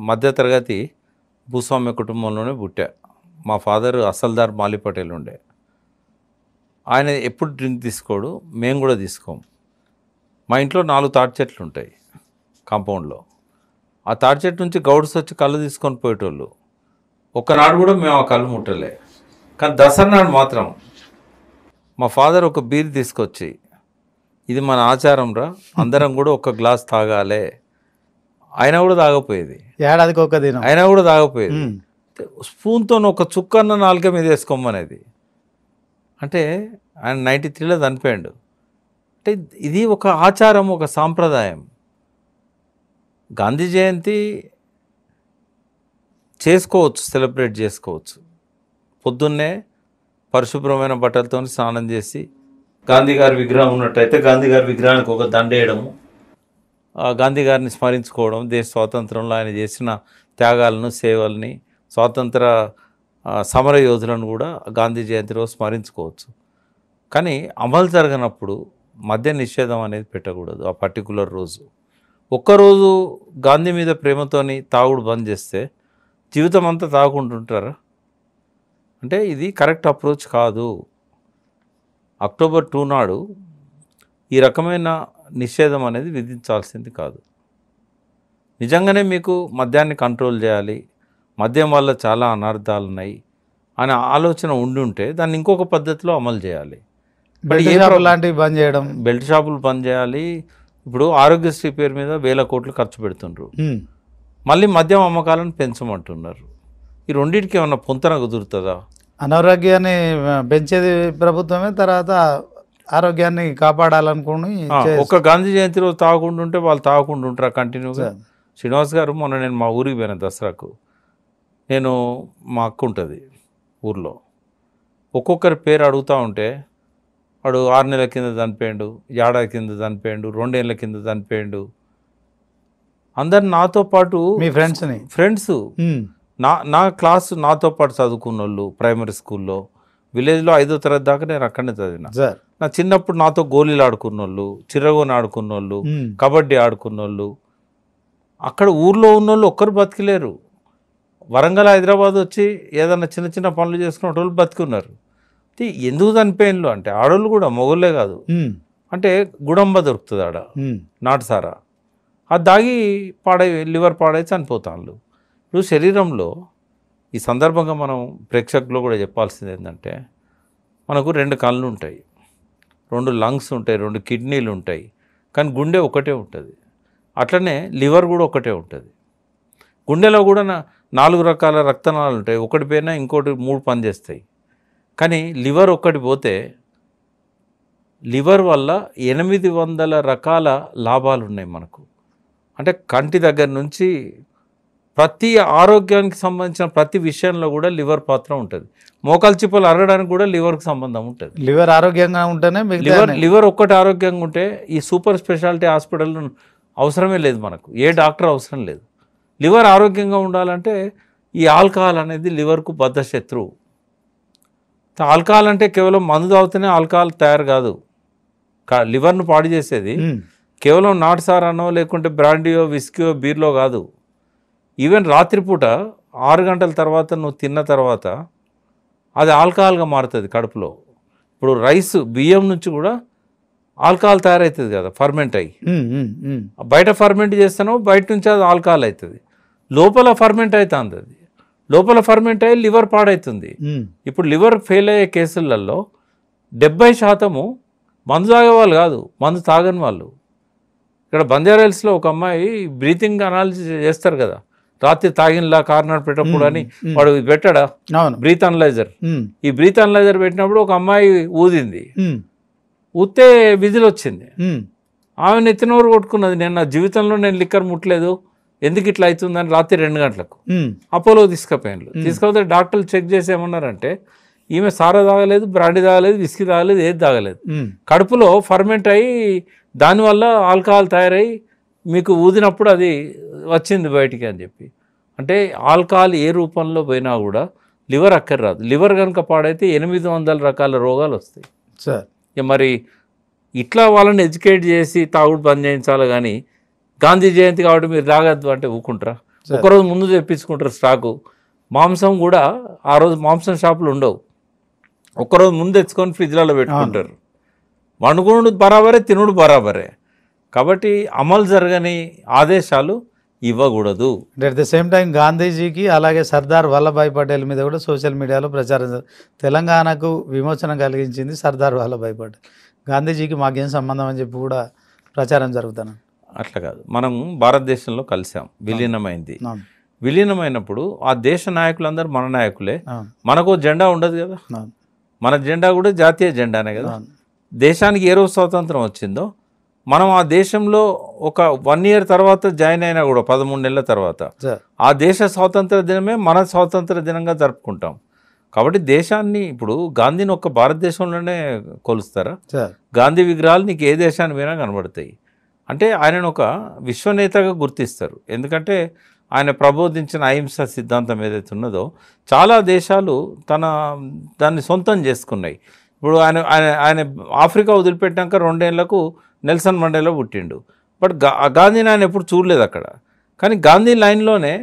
మధ్యతరగతి భూస్వామ్య కుటుంబంలోనే పుట్టా. మా ఫాదర్ అసల్దార్ మాలి పటేల్ ఉండే. ఆయన ఎప్పుడు డ్రింక్ తీసుకోడు, మేము కూడా తీసుకోము. మా ఇంట్లో 4 తాటి చెట్లు ఉంటాయి కాంపౌండ్లో. ఆ తాటి చెట్టు నుంచి గౌడ్స్ వచ్చి కళ్ళు తీసుకొని పోయేటోళ్ళు. ఒక్కనాడు కూడా మేము ఆ కళ్ళు ముట్టలే. కానీ దసరా నాడు మాత్రం మా ఫాదర్ ఒక బీర్ తీసుకొచ్చి, ఇది మన ఆచారం రా, అందరం కూడా ఒక గ్లాస్ తాగాలే. ఆయన కూడా తాగపోయేది, ఏడాదికి ఒక దినం ఆయన కూడా తాగపోయేది. స్పూన్తో ఒక చుక్కన్న నాలుక మీద వేసుకోమనేది. అంటే ఆయన 93లో చనిపోయాడు. అంటే ఇది ఒక ఆచారం, ఒక సాంప్రదాయం. గాంధీ జయంతి చేసుకోవచ్చు, సెలబ్రేట్ చేసుకోవచ్చు. పొద్దున్నే పరిశుభ్రమైన బట్టలతో స్నానం చేసి, గాంధీ గారి విగ్రహం ఉన్నట్టయితే గాంధీ గారి విగ్రహానికి ఒక దండేయడము, గాంధీ గారిని స్మరించుకోవడం, దేశ స్వాతంత్రంలో ఆయన చేసిన త్యాగాలను, సేవల్ని, స్వాతంత్ర సమర యోధులను కూడా గాంధీ జయంతి రోజు స్మరించుకోవచ్చు. కానీ అమలు జరగనప్పుడు మద్య నిషేధం అనేది పెట్టకూడదు. ఆ పర్టికులర్ రోజు ఒక్కరోజు గాంధీ మీద ప్రేమతోని తాగుడు బంద్ చేస్తే జీవితం అంతా తాగుకుంటుంటారా? అంటే ఇది కరెక్ట్ అప్రోచ్ కాదు. అక్టోబర్ 2 నాడు ఈ రకమైన నిషేధం అనేది విధించాల్సింది కాదు. నిజంగానే మీకు మద్యాన్ని కంట్రోల్ చేయాలి, మద్యం వల్ల చాలా అనర్థాలు ఉన్నాయి అనే ఆలోచన ఉంటే దాన్ని ఇంకొక పద్ధతిలో అమలు చేయాలి. లాంటివి బంద్ చేయడం, బెల్ట్ షాపులు బంద్ చేయాలి. ఇప్పుడు ఆరోగ్యశ్రీ పేరు మీద 1000 కోట్లు ఖర్చు పెడుతుండ్రు, మళ్ళీ మద్యం అమ్మకాలను పెంచమంటున్నారు. ఈ రెండింటికి ఏమన్నా పొంతన కుదురుతుందా? అనారోగ్యాన్ని పెంచేది ప్రభుత్వమే, తర్వాత ఆరోగ్యాన్ని కాపాడాలనుకుని ఒక గాంధీ జయంతి రోజు తాగకుండా ఉంటే వాళ్ళు తాగకుండా ఉంటారా కంటిన్యూగా? శ్రీనివాస్ గారు, మొన్న నేను మా ఊరికి పోయిన దసరాకు, నేను మా అక్క ఉంటుంది ఊర్లో, ఒక్కొక్కరి పేరు అడుగుతూ ఉంటే వాడు 6 నెలల కింద చనిపోయాడు, ఏడాది కింద చనిపోయాడు, 2 ఏళ్ళ కింద చనిపోయాడు. అందరు నాతో పాటు మీ ఫ్రెండ్స్ నా క్లాసు నాతో పాటు చదువుకున్న వాళ్ళు, ప్రైమరీ స్కూల్లో, విలేజ్లో 5వ తరగతి దాకా నేను అక్కడనే చదివిన. నా చిన్నప్పుడు నాతో గోళీలు ఆడుకున్న వాళ్ళు, చిరగోని ఆడుకున్న వాళ్ళు, కబడ్డీ ఆడుకున్న వాళ్ళు, అక్కడ ఊర్లో ఉన్న వాళ్ళు ఒక్కరు బతికిలేరు. వరంగల్, హైదరాబాద్ వచ్చి ఏదన్నా చిన్న చిన్న పనులు చేసుకున్న వాళ్ళు బతికున్నారు. ఎందుకు చనిపోయినలు అంటే ఆడోళ్ళు కూడా, మొగోళ్ళే కాదు. అంటే గుడంబ దొరుకుతుంది ఆడ, నాటుసారా, అది దాగి లివర్ పాడై చనిపోతాను. ఇప్పుడు శరీరంలో ఈ సందర్భంగా మనం ప్రేక్షకులు కూడా చెప్పాల్సింది ఏంటంటే, మనకు 2 కళ్ళు ఉంటాయి, 2 లంగ్స్ ఉంటాయి, 2 కిడ్నీలు ఉంటాయి, కానీ గుండె ఒకటే ఉంటుంది. అట్లనే లివర్ కూడా ఒకటే ఉంటుంది. గుండెలో కూడా 4 రకాల రక్తనాళాలు ఉంటాయి, ఒకటి పోయినా ఇంకోటి 3 పనిచేస్తాయి. కానీ లివర్ ఒక్కటి పోతే లివర్ వల్ల 800 రకాల లాభాలు ఉన్నాయి మనకు. అంటే కంటి దగ్గర నుంచి ప్రతి ఆరోగ్యానికి సంబంధించిన ప్రతి విషయంలో కూడా లివర్ పాత్ర ఉంటుంది. మోకాలు చిప్పలు అరగడానికి కూడా లివర్కి సంబంధం ఉంటుంది. లివర్ ఆరోగ్యంగా ఉంటేనే లివర్ ఒక్కటి ఆరోగ్యంగా ఉంటే ఈ సూపర్ స్పెషాలిటీ హాస్పిటల్ అవసరమే లేదు, మనకు ఏ డాక్టర్ అవసరం లేదు. లివర్ ఆరోగ్యంగా ఉండాలంటే ఈ ఆల్కహాల్ అనేది లివర్కు బద్ధ శత్రువు. ఆల్కహాల్ అంటే కేవలం మందు తాగితేనే ఆల్కహాల్ తయారు కాదు. లివర్ను పాడు చేసేది కేవలం నాటుసారానో లేకుంటే బ్రాండీయో, విస్కీయో, బీర్లో కాదు. ఈవెన్ రాత్రిపూట 6 గంటల తర్వాత నువ్వు తిన్న తర్వాత అది ఆల్కహాల్గా మారుతుంది కడుపులో. ఇప్పుడు రైస్, బియ్యం నుంచి కూడా ఆల్కహాల్ తయారవుతుంది కదా, ఫర్మెంట్ అయ్యి. బయట ఫర్మెంట్ చేస్తానో బయట నుంచి అది ఆల్కహాల్ అవుతుంది, లోపల ఫర్మెంట్ అవుతుంది. అది లోపల ఫర్మెంట్ అయ్యి లివర్ పాడవుతుంది. ఇప్పుడు లివర్ ఫెయిల్ అయ్యే కేసులలో 70% మందు తాగే వాళ్ళు కాదు, మందు తాగని వాళ్ళు. ఇక్కడ బంజారాహిల్స్లో ఒక అమ్మాయి బ్రీతింగ్ అనాలిసిస్ చేస్తారు కదా, రాత్రి తాగినలా కార్నర్ పెట్టప్పుడు అని వాడు పెట్టాడా బ్రీత్ అనలైజర్. ఈ బ్రీత్ అనలైజర్ పెట్టినప్పుడు ఒక అమ్మాయి ఊదింది, ఊతే విజిల్ వచ్చింది, ఆమె నెత్తినోరు కొట్టుకున్నది. నేను నా జీవితంలో నేను లిక్కర్ ముట్టలేదు, ఎందుకు ఇట్లా అవుతుందని రాత్రి 2 గంటలకు అపోలో తీసుకపోతే డాక్టర్లు చెక్ చేసి ఏమన్నారంటే, ఈమె సారా తాగలేదు, బ్రాండీ తాగలేదు, విస్కీ తాగలేదు, ఏది తాగలేదు, కడుపులో ఫర్మెంట్ అయ్యి దానివల్ల ఆల్కహాల్ తయారై మీకు ఊదినప్పుడు అది వచ్చింది బయటికి అని చెప్పి. అంటే ఆల్కహాల్ ఏ రూపంలో పోయినా కూడా లివర్ అక్కర్రాదు. లివర్ కనుక పాడైతే 800 రకాల రోగాలు వస్తాయి సార్. మరి ఇట్లా వాళ్ళని ఎడ్యుకేట్ చేసి తాగుడు బంద్ చేయించాలి. కానీ గాంధీ జయంతి కాబట్టి మీరు తాగద్దు అంటే ఊకుంటారా? ఒకరోజు ముందు తెప్పించుకుంటారు స్టాకు. మాంసం కూడా ఆ రోజు మాంసం షాపులు ఉండవు, ఒక్కరోజు ముందు తెచ్చుకొని ఫ్రిడ్జ్లలో పెట్టుకుంటారు. వండుకునుడు బరాబరే, తినుడు బరాబరే. కాబట్టి అమలు జరగని ఆదేశాలు ఇవ్వకూడదు. అట్ ద సేమ్ టైం గాంధీజీకి అలాగే సర్దార్ వల్లభాయ్ పటేల్ మీద కూడా సోషల్ మీడియాలో ప్రచారం తెలంగాణకు విమోచన కలిగించింది సర్దార్ వల్లభాయ్ పటేల్, గాంధీజీకి మాకేం సంబంధం అని చెప్పి కూడా ప్రచారం జరుగుతాను. అట్లా కాదు, మనం భారతదేశంలో కలిసాం, విలీనమైంది. విలీనమైనప్పుడు ఆ దేశ నాయకులందరూ మన నాయకులే. మనకు జెండా ఉండదు కదా, మన జెండా కూడా జాతీయ జెండానే కదా. దేశానికి ఏ రోజు స్వాతంత్రం వచ్చిందో మనం ఆ దేశంలో ఒక 1 year తర్వాత జాయిన్ అయినా కూడా 13 నెలల తర్వాత ఆ దేశ స్వాతంత్ర దినమే మన స్వాతంత్ర దినంగా జరుపుకుంటాం. కాబట్టి దేశాన్ని ఇప్పుడు గాంధీని ఒక్క భారతదేశంలోనే కొలుస్తారా? గాంధీ విగ్రహాలు నీకు ఏ దేశాన్ని పోయినా కనబడతాయి. అంటే ఆయనను ఒక విశ్వనేతగా గుర్తిస్తారు. ఎందుకంటే ఆయన ప్రబోధించిన అహింస సిద్ధాంతం ఏదైతే ఉన్నదో చాలా దేశాలు దాన్ని సొంతం చేసుకున్నాయి. ఇప్పుడు ఆయన ఆయన ఆయన ఆఫ్రికా వదిలిపెట్టాక 2 ఏళ్లకు నెల్సన్ మండేలా పుట్టిండు. బట్ గాంధీని ఆయన ఎప్పుడు చూడలేదు అక్కడ. కానీ గాంధీ లైన్లోనే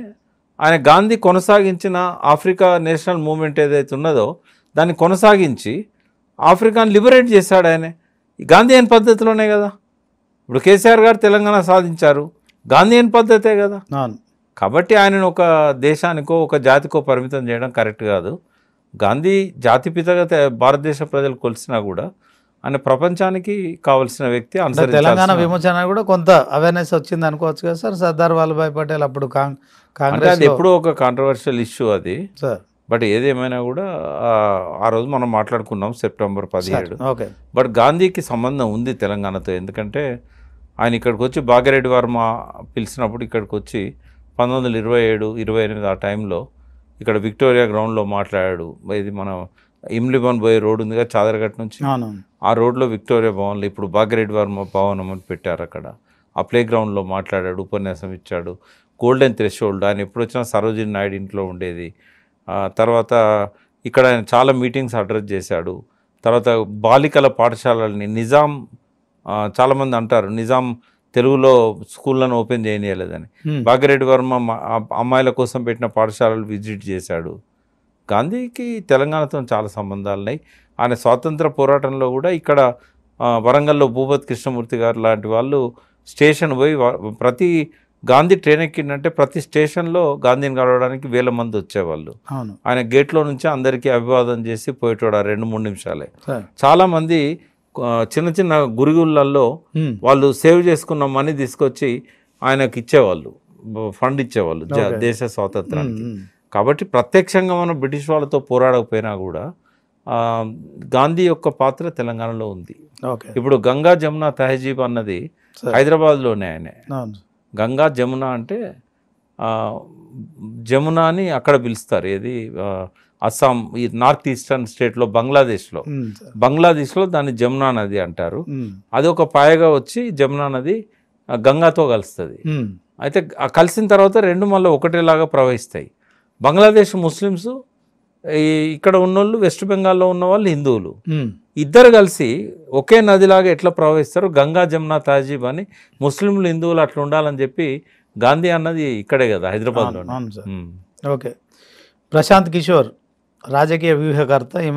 ఆయన గాంధీ కొనసాగించిన ఆఫ్రికా నేషనల్ మూవ్మెంట్ ఏదైతే ఉన్నదో దాన్ని కొనసాగించి ఆఫ్రికాను లిబరేట్ చేశాడు ఆయన. గాంధీయన్ పద్ధతిలోనే కదా. ఇప్పుడు కేసీఆర్ గారు తెలంగాణ సాధించారు, గాంధీయన్ పద్ధతే కదా. కాబట్టి ఆయనను ఒక దేశానికో ఒక జాతికో పరిమితం చేయడం కరెక్ట్ కాదు. గాంధీ జాతిపితగా భారతదేశ ప్రజలు కొలిసినా కూడా ఆయన ప్రపంచానికి కావాల్సిన వ్యక్తి. తెలంగాణ విమోచన కూడా కొంత అవేర్నెస్ వచ్చింది అనుకోవచ్చు కదా సార్. సర్దార్ వల్లభాయ్ పటేల్ అప్పుడు కాంగ్రెస్ అది ఎప్పుడూ ఒక కాంట్రవర్షియల్ ఇష్యూ అది సార్. బట్ ఏదేమైనా కూడా ఆ రోజు మనం మాట్లాడుకున్నాం September 17. బట్ గాంధీకి సంబంధం ఉంది తెలంగాణతో. ఎందుకంటే ఆయన ఇక్కడికి వచ్చి భాగ్యరెడ్డి వర్మ పిలిచినప్పుడు ఇక్కడికి వచ్చి 1927-28 ఆ టైంలో ఇక్కడ విక్టోరియా గ్రౌండ్లో మాట్లాడాడు. ఇది మనం ఇమ్లిబన్ పోయే రోడ్ ఉందిగా చాదరగట్ నుంచి, ఆ రోడ్లో విక్టోరియా భవన్లో ఇప్పుడు భాగ్యరెడ్డి వర్మ భవనం అని పెట్టారు. అక్కడ ఆ ప్లే గ్రౌండ్లో మాట్లాడాడు, ఉపన్యాసం ఇచ్చాడు. గోల్డెన్ థ్రెషోల్డ్ ఆయన ఎప్పుడు వచ్చినా సరోజిని నాయుడు ఇంట్లో ఉండేది. తర్వాత ఇక్కడ ఆయన చాలా మీటింగ్స్ అడ్రస్ చేశాడు. తర్వాత బాలికల పాఠశాలల్ని నిజాం, చాలామంది అంటారు నిజాం తెలుగులో స్కూళ్ళను ఓపెన్ చేయలేదని, భాగ్యరెడ్డి వర్మ అమ్మాయిల కోసం పెట్టిన పాఠశాలలు విజిట్ చేశాడు. గాంధీకి తెలంగాణతో చాలా సంబంధాలు ఉన్నాయి. ఆయన స్వాతంత్ర పోరాటంలో కూడా ఇక్కడ వరంగల్లో భూపతి కృష్ణమూర్తి గారు లాంటి వాళ్ళు స్టేషన్ పోయి ప్రతి గాంధీ ట్రైన్ ఎక్కిందంటే ప్రతి స్టేషన్లో గాంధీని కలవడానికి 1000 మంది వచ్చేవాళ్ళు. ఆయన గేట్లో నుంచి అందరికీ అభివాదం చేసి పోయేటోడు 2-3 నిమిషాలే. చాలామంది చిన్న చిన్న గురుగుళ్ళల్లో వాళ్ళు సేవ్ చేసుకున్న మనీ తీసుకొచ్చి ఆయనకు ఇచ్చేవాళ్ళు, ఫండ్ ఇచ్చేవాళ్ళు దేశ స్వాతంత్రానికి. కాబట్టి ప్రత్యక్షంగా మనం బ్రిటిష్ వాళ్ళతో పోరాడకపోయినా కూడా గాంధీ యొక్క పాత్ర తెలంగాణలో ఉంది. ఇప్పుడు గంగా జమున తహజీబ్ అన్నది హైదరాబాద్లోనే. ఆయనే గంగా జమున అంటే జమునాని అక్కడ పిలుస్తారు. ఏది అస్సాం, ఈ నార్త్ ఈస్టర్న్ స్టేట్లో బంగ్లాదేశ్లో దాన్ని జమునా నది అంటారు. అది ఒక పాయగా వచ్చి జమునా నది గంగాతో కలుస్తుంది. అయితే కలిసిన తర్వాత 2 మళ్ళీ ఒకటేలాగా ప్రవహిస్తాయి. బంగ్లాదేశ్ ముస్లిమ్స్, ఇక్కడ ఉన్నోళ్ళు వెస్ట్ బెంగాల్లో ఉన్న వాళ్ళు హిందువులు, ఇద్దరు కలిసి ఒకే నదిలాగా ఎట్లా ప్రవహిస్తారు, గంగా జమున తహజీబ్ అని ముస్లింలు హిందువులు అట్లా ఉండాలని చెప్పి గాంధీ అన్నది ఇక్కడే కదా, హైదరాబాద్లో. ఓకే. ప్రశాంత్ కిషోర్ రాజకీయ వ్యూహకర్త.